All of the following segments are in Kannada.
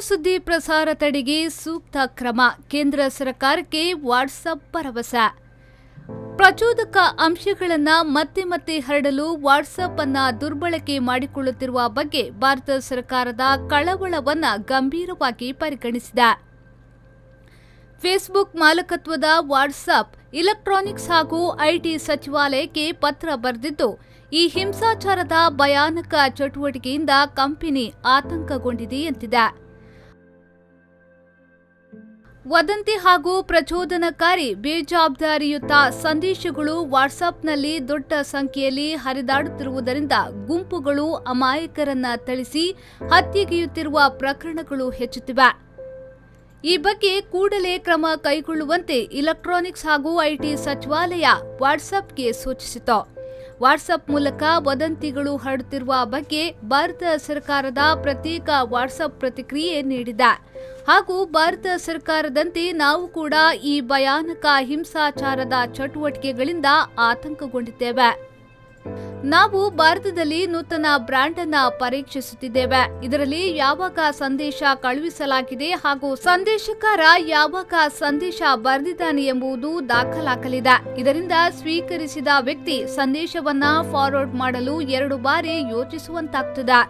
ಸುದ್ದಿ ಪ್ರಸಾರ ತಡೆಗೆ ಸೂಕ್ತ ಕ್ರಮ, ಕೇಂದ್ರ ಸರ್ಕಾರಕ್ಕೆ ವಾಟ್ಸಪ್ ಭರವಸೆ. ಪ್ರಚೋದಕ ಅಂಶಗಳನ್ನು ಮತ್ತೆ ಮತ್ತೆ ಹರಡಲು ವಾಟ್ಸಪ್ ಅನ್ನ ದುರ್ಬಳಕೆ ಮಾಡಿಕೊಳ್ಳುತ್ತಿರುವ ಬಗ್ಗೆ ಭಾರತ ಸರ್ಕಾರದ ಕಳವಳವನ್ನು ಗಂಭೀರವಾಗಿ ಪರಿಗಣಿಸಿದೆ. ಫೇಸ್ಬುಕ್ ಮಾಲಕತ್ವದ ವಾಟ್ಸಪ್ ಇಲೆಕ್ಟ್ರಾನಿಕ್ಸ್ ಹಾಗೂ ಐಟಿ ಸಚಿವಾಲಯಕ್ಕೆ ಪತ್ರ ಬರೆದಿದ್ದು, ಈ ಹಿಂಸಾಚಾರದ ಭಯಾನಕ ಚಟುವಟಿಕೆಯಿಂದ ಕಂಪನಿ ಆತಂಕಗೊಂಡಿದೆ ಎಂದಿದೆ. ವದಂತಿ ಹಾಗೂ ಪ್ರಚೋದನಕಾರಿ ಬೇಜವಾಬ್ದಾರಿಯುತ ಸಂದೇಶಗಳು ವಾಟ್ಸಾಪ್ನಲ್ಲಿ ದೊಡ್ಡ ಸಂಖ್ಯೆಯಲ್ಲಿ ಹರಿದಾಡುತ್ತಿರುವುದರಿಂದ ಗುಂಪುಗಳು ಅಮಾಯಕರನ್ನ ಥಳಿಸಿ ಹತ್ಯೆಗೈಯುತ್ತಿರುವ ಪ್ರಕರಣಗಳು ಹೆಚ್ಚುತ್ತಿವೆ. ಈ ಬಗ್ಗೆ ಕೂಡಲೇ ಕ್ರಮ ಕೈಗೊಳ್ಳುವಂತೆ ಇಲೆಕ್ಟ್ರಾನಿಕ್ಸ್ ಹಾಗೂ ಐಟಿ ಸಚಿವಾಲಯ ವಾಟ್ಸಾಪ್ಗೆ ಸೂಚಿಸಿತು. ವಾಟ್ಸಪ್ ಮೂಲಕ ವದಂತಿಗಳು ಹರಡುತ್ತಿರುವ ಬಗ್ಗೆ ಭಾರತ ಸರ್ಕಾರದ ಪ್ರತ್ಯೇಕ ವಾಟ್ಸಪ್ ಪ್ರತಿಕ್ರಿಯೆ ನೀಡಿದೆ. ಹಾಗೂ ಭಾರತ ಸರ್ಕಾರದಂತೆ ನಾವು ಕೂಡ ಈ ಭಯಾನಕ ಹಿಂಸಾಚಾರದ ಚಟುವಟಿಕೆಗಳಿಂದ ಆತಂಕಗೊಂಡಿದ್ದೇವೆ. ನಾವು ಭಾರತದಲ್ಲಿ ನೂತನ ಬ್ರ್ಯಾಂಡ್ ಅನ್ನ ಪರೀಕ್ಷಿಸುತ್ತಿದ್ದೇವೆ. ಇದರಲ್ಲಿ ಯಾವಾಗ ಸಂದೇಶ ಕಳುಹಿಸಲಾಗಿದೆ ಹಾಗೂ ಸಂದೇಶಕಾರ ಯಾವಾಗ ಸಂದೇಶ ಬರೆದಿದ್ದಾನೆ ಎಂಬುದು ದಾಖಲಾಗಲಿದೆ. ಇದರಿಂದ ಸ್ವೀಕರಿಸಿದ ವ್ಯಕ್ತಿ ಸಂದೇಶವನ್ನ ಫಾರ್ವರ್ಡ್ ಮಾಡಲು 2 ಬಾರಿ ಯೋಚಿಸುವಂತಾಗ್ತದೆ.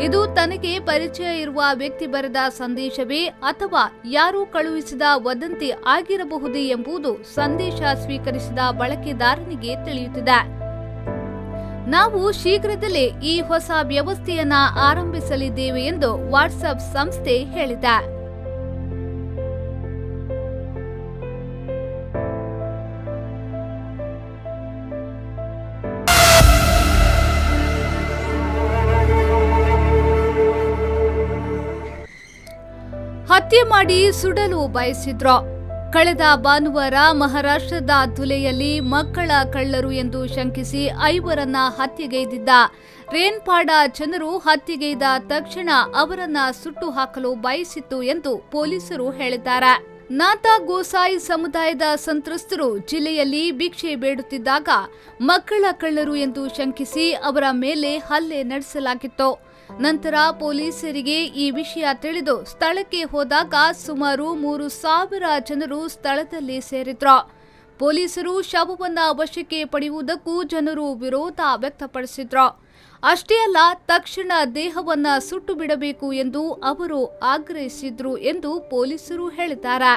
ಇದು ತನಗೆ ಪರಿಚಯ ಇರುವ ವ್ಯಕ್ತಿ ಬರೆದ ಸಂದೇಶವೇ ಅಥವಾ ಯಾರು ಕಳುಹಿಸಿದ ವದಂತಿ ಆಗಿರಬಹುದೇ ಎಂಬುದು ಸಂದೇಶ ಸ್ವೀಕರಿಸಿದ ಬಳಕೆದಾರನಿಗೆ ತಿಳಿಯುತ್ತಿದೆ. ನಾವು ಶೀಘ್ರದಲ್ಲೇ ಈ ಹೊಸ ವ್ಯವಸ್ಥೆಯನ್ನ ಆರಂಭಿಸಲಿದ್ದೇವೆ ಎಂದು ವಾಟ್ಸಪ್ ಸಂಸ್ಥೆ ಹೇಳಿದೆ. ಹತ್ಯೆ ಮಾಡಿ ಸುಡಲು ಬಯಸಿದ್ರು. ಕಳೆದ ಭಾನುವಾರ ಮಹಾರಾಷ್ಟ್ರದ ಧುಲೆಯಲ್ಲಿ ಮಕ್ಕಳ ಕಳ್ಳರು ಎಂದು ಶಂಕಿಸಿ 5ರನ್ನ ಹತ್ಯೆಗೈದಿದ್ದ ರೇನ್ಪಾಡ ಜನರು ಹತ್ಯೆಗೈದ ತಕ್ಷಣ ಅವರನ್ನ ಸುಟ್ಟು ಹಾಕಲು ಬಯಸಿತ್ತು ಎಂದು ಪೊಲೀಸರು ಹೇಳಿದ್ದಾರೆ. ನಾತಾ ಗೋಸಾಯಿ ಸಮುದಾಯದ ಸಂತ್ರಸ್ತರು ಜಿಲ್ಲೆಯಲ್ಲಿ ಭಿಕ್ಷೆ ಬೇಡುತ್ತಿದ್ದಾಗ ಮಕ್ಕಳ ಕಳ್ಳರು ಎಂದು ಶಂಕಿಸಿ ಅವರ ಮೇಲೆ ಹಲ್ಲೆ ನಡೆಸಲಾಗಿತ್ತು. ನಂತರ ಪೊಲೀಸರಿಗೆ ಈ ವಿಷಯ ತಿಳಿದು ಸ್ಥಳಕ್ಕೆ ಹೋದಾಗ ಸುಮಾರು 3,000 ಜನರು ಸ್ಥಳದಲ್ಲಿ ಸೇರಿದ್ರು. ಪೊಲೀಸರು ಶವವನ್ನ ವಶಕ್ಕೆ ಪಡೆಯುವುದಕ್ಕೂ ಜನರು ವಿರೋಧ ವ್ಯಕ್ತಪಡಿಸಿದ್ರು. ಅಷ್ಟೇ ಅಲ್ಲ, ತಕ್ಷಣ ದೇಹವನ್ನ ಸುಟ್ಟು ಬಿಡಬೇಕು ಎಂದು ಅವರು ಆಗ್ರಹಿಸಿದ್ರು ಎಂದು ಪೊಲೀಸರು ಹೇಳಿದ್ದಾರೆ.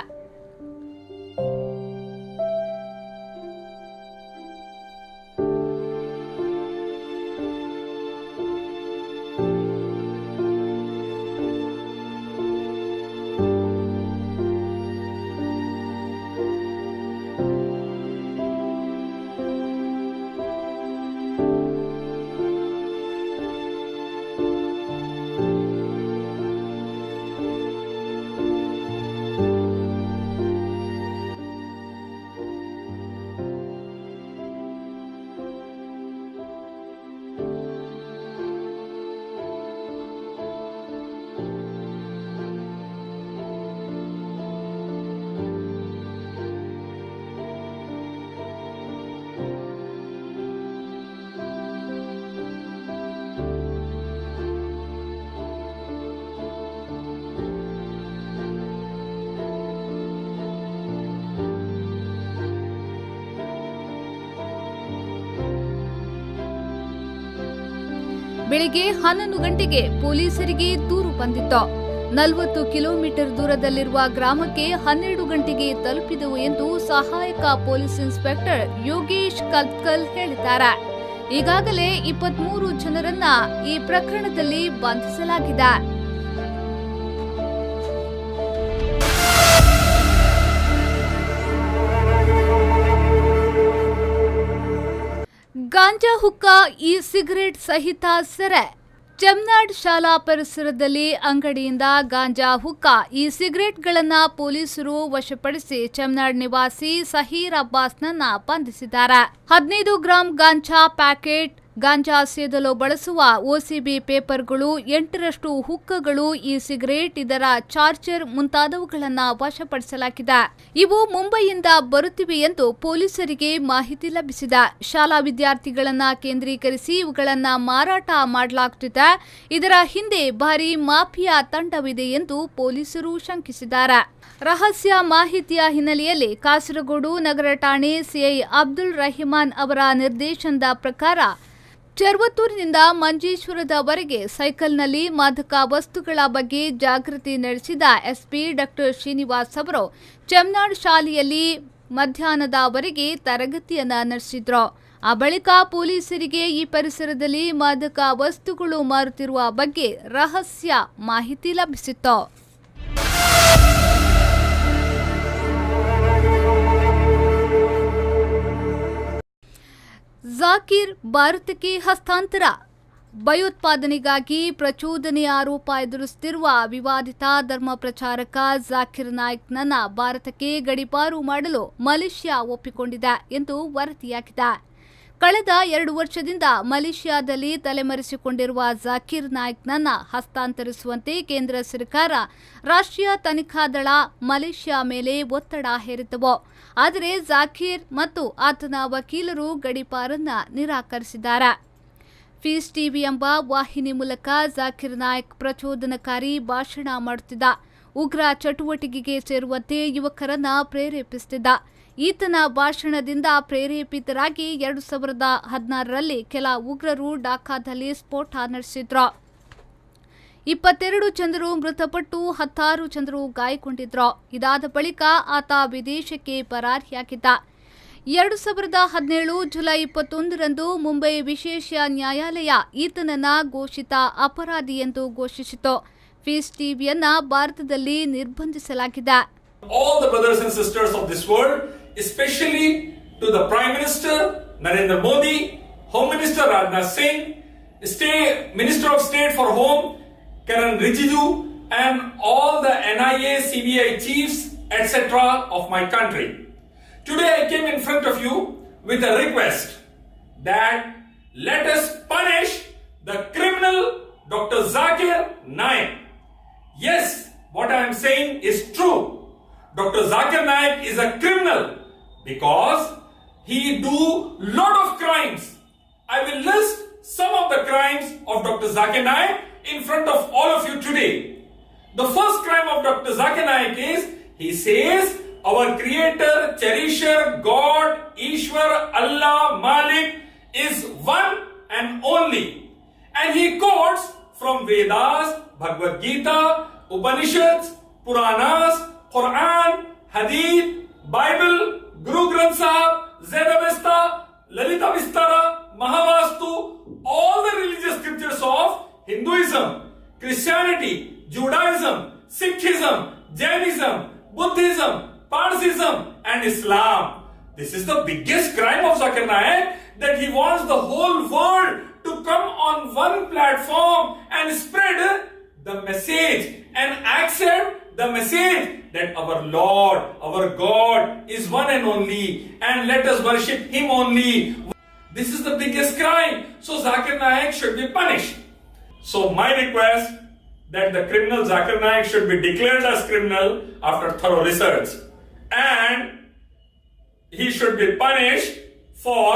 ಬೆಳಿಗ್ಗೆ 11 ಗಂಟೆಗೆ ಪೊಲೀಸರಿಗೆ ದೂರು ಬಂದಿತ್ತು. 40 ಕಿಲೋಮೀಟರ್ ದೂರದಲ್ಲಿರುವ ಗ್ರಾಮಕ್ಕೆ 12 ಗಂಟೆಗೆ ತಲುಪಿದವು ಎಂದು ಸಹಾಯಕ ಪೊಲೀಸ್ ಇನ್ಸ್ಪೆಕ್ಟರ್ ಯೋಗೇಶ್ ಕಲ್ಕಲ್ ಹೇಳಿದ್ದಾರೆ. ಈಗಾಗಲೇ 23 ಜನರನ್ನ ಈ ಪ್ರಕರಣದಲ್ಲಿ ಬಂಧಿಸಲಾಗಿದೆ. ಗಾಂಜಾ ಹುಕ್ಕ ಇ ಸಿಗರೇಟ್ ಸಹಿತ ಸೆರೆ. ಚೆಮ್ನಾಡ್ ಶಾಲಾ ಪರಿಸರದಲ್ಲಿ ಅಂಗಡಿಯಿಂದ ಗಾಂಜಾ ಹುಕ್ಕ ಇ ಸಿಗರೇಟ್ಗಳನ್ನು ಪೊಲೀಸರು ವಶಪಡಿಸಿ ಚೆಮ್ನಾಡ್ ನಿವಾಸಿ ಸಹೀರ್ ಅಬ್ಬಾಸ್ನನ್ನ ಬಂಧಿಸಿದ್ದಾರೆ. 15 ಗ್ರಾಂ ಗಾಂಜಾ ಪ್ಯಾಕೆಟ್, ಗಾಂಜಾ ಸೇದಲು ಬಳಸುವ ಒಸಿಬಿ ಪೇಪರ್ಗಳು, 8ರಷ್ಟು ಹುಕ್ಕಗಳು, ಇ ಸಿಗರೇಟ್, ಇದರ ಚಾರ್ಜರ್ ಮುಂತಾದವುಗಳನ್ನು ವಶಪಡಿಸಲಾಗಿದೆ. ಇವು ಮುಂಬೈಯಿಂದ ಬರುತ್ತಿವೆ ಎಂದು ಪೊಲೀಸರಿಗೆ ಮಾಹಿತಿ ಲಭಿಸಿದೆ. ಶಾಲಾ ವಿದ್ಯಾರ್ಥಿಗಳನ್ನ ಕೇಂದ್ರೀಕರಿಸಿ ಇವುಗಳನ್ನು ಮಾರಾಟ ಮಾಡಲಾಗುತ್ತಿದೆ. ಇದರ ಹಿಂದೆ ಭಾರೀ ಮಾಫಿಯಾ ತಂಡವಿದೆ ಎಂದು ಪೊಲೀಸರು ಶಂಕಿಸಿದ್ದಾರೆ. ರಹಸ್ಯ ಮಾಹಿತಿಯ ಹಿನ್ನೆಲೆಯಲ್ಲಿ ಕಾಸರಗೋಡು ನಗರ ಠಾಣೆ ಸಿಐ ಅಬ್ದುಲ್ ರಹಿಮಾನ್ ಅವರ ನಿರ್ದೇಶನದ ಪ್ರಕಾರ ಚೆರ್ವತ್ತೂರಿನಿಂದ ಮಂಜೇಶ್ವರದವರೆಗೆ ಸೈಕಲ್ನಲ್ಲಿ ಮಾದಕ ವಸ್ತುಗಳ ಬಗ್ಗೆ ಜಾಗೃತಿ ನಡೆಸಿದ ಎಸ್ಪಿ ಡಾ ಶ್ರೀನಿವಾಸ್ ಅವರು ಚೆಮ್ನಾಡ್ ಶಾಲೆಯಲ್ಲಿ ಮಧ್ಯಾಹ್ನದವರೆಗೆ ತರಗತಿಯನ್ನ ನಡೆಸಿದ್ರು. ಆ ಬಳಿಕ ಪೊಲೀಸರಿಗೆ ಈ ಪರಿಸರದಲ್ಲಿ ಮಾದಕ ವಸ್ತುಗಳು ಮಾರುತ್ತಿರುವ ಬಗ್ಗೆ ರಹಸ್ಯ ಮಾಹಿತಿ ಲಭಿಸಿತ್ತು. ಜಾಕೀರ್ ಭಾರತಕ್ಕೆ ಹಸ್ತಾಂತರ. ಭಯೋತ್ಪಾದನೆಗಾಗಿ ಪ್ರಚೋದನೆ ಆರೋಪ ಎದುರಿಸುತ್ತಿರುವ ವಿವಾದಿತ ಧರ್ಮ ಪ್ರಚಾರಕ ಜಾಕಿರ್ ನಾಯ್ಕ್ನನ್ನ ಭಾರತಕ್ಕೆ ಗಡೀಪಾರು ಮಾಡಲು ಮಲೇಷ್ಯಾ ಒಪ್ಪಿಕೊಂಡಿದೆ ಎಂದು ವರದಿಯಾಗಿದೆ. ಕಳೆದ 2 ವರ್ಷದಿಂದ ಮಲೇಷ್ಯಾದಲ್ಲಿ ತಲೆಮರೆಸಿಕೊಂಡಿರುವ ಜಾಕಿರ್ ನಾಯ್ಕ್ನನ್ನ ಹಸ್ತಾಂತರಿಸುವಂತೆ ಕೇಂದ್ರ ಸರ್ಕಾರ, ರಾಷ್ಟ್ರೀಯ ತನಿಖಾ ದಳ ಮಲೇಷ್ಯಾ ಮೇಲೆ ಒತ್ತಡ ಹೇರಿದ್ದವು. ಆದರೆ ಜಾಕಿರ್ ಮತ್ತು ಆತನ ವಕೀಲರು ಗಡೀಪಾರನ್ನ ನಿರಾಕರಿಸಿದ್ದಾರೆ. ಫೀಸ್ ಟಿವಿ ಎಂಬ ವಾಹಿನಿ ಮೂಲಕ ಜಾಕಿರ್ ನಾಯ್ಕ್ ಪ್ರಚೋದನಕಾರಿ ಭಾಷಣ ಮಾಡುತ್ತಿದ್ದ. ಉಗ್ರ ಚಟುವಟಿಕೆಗೆ ಸೇರುವಂತೆ ಯುವಕರನ್ನ ಪ್ರೇರೇಪಿಸುತ್ತಿದ್ದ. ಈತನ ಭಾಷಣದಿಂದ ಪ್ರೇರೇಪಿತರಾಗಿ 2016ರಲ್ಲಿ ಕೆಲ ಉಗ್ರರು ಢಾಕಾದಲ್ಲಿ ಸ್ಫೋಟ ನಡೆಸಿದ್ರು. 22 ಜನರು ಮೃತಪಟ್ಟು 16 ಜನರು ಗಾಯಗೊಂಡಿದ್ರು. ಇದಾದ ಬಳಿಕ ಆತ ವಿದೇಶಕ್ಕೆ ಪರಾರಿಯಾಗಿದ್ದ. 2017 ಜುಲೈ 21ರಂದು ಮುಂಬೈ ವಿಶೇಷ ನ್ಯಾಯಾಲಯ ಈತನನ್ನ ಘೋಷಿತ ಅಪರಾಧಿ ಎಂದು ಘೋಷಿಸಿತು. ಫೀಸ್ ಟಿವಿಯನ್ನ ಭಾರತದಲ್ಲಿ ನಿರ್ಬಂಧಿಸಲಾಗಿದೆ. All the brothers and sisters of this world, especially to the Prime Minister Narendra Modi, Home Minister Rajnath Singh, Minister of State for Home Kiren Rijiju, and all the NIA, CBI chiefs, etc. of my country. Today I came in front of you with a request that let us punish the criminal Dr. Zakir Naik. Yes, what I am saying is true. Dr. Zakir Naik is a criminal because he do lot of crimes. I will list some of the crimes of Dr. Zakir Naik in front of all of you today. The first crime of Dr. Zakir Naik is he says our creator, cherisher, God, Ishwar, Allah, Malik is one and only. And he quotes from Vedas, Bhagavad Gita, Upanishads, Puranas, Quran, Hadith, Bible, Guru Granth Sahib, Zedavesta, Lalita Vistara, Mahavastu, all the religious scriptures of Hinduism, Christianity, Judaism, Sikhism, Jainism, Buddhism, Parsism and Islam. This is the biggest crime of Zakir Naik, that he wants the whole world to come on one platform and spread the message and accept the message that our Lord, our God is one and only, and let us worship Him only. This is the biggest crime. So Zakir Naik should be punished. So my request that the criminal Zakir Naik should be declared as criminal after thorough research, and he should be punished for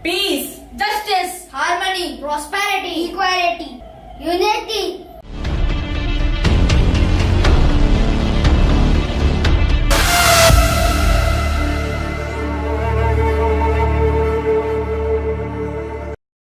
peace, justice, harmony, prosperity, equality, unity,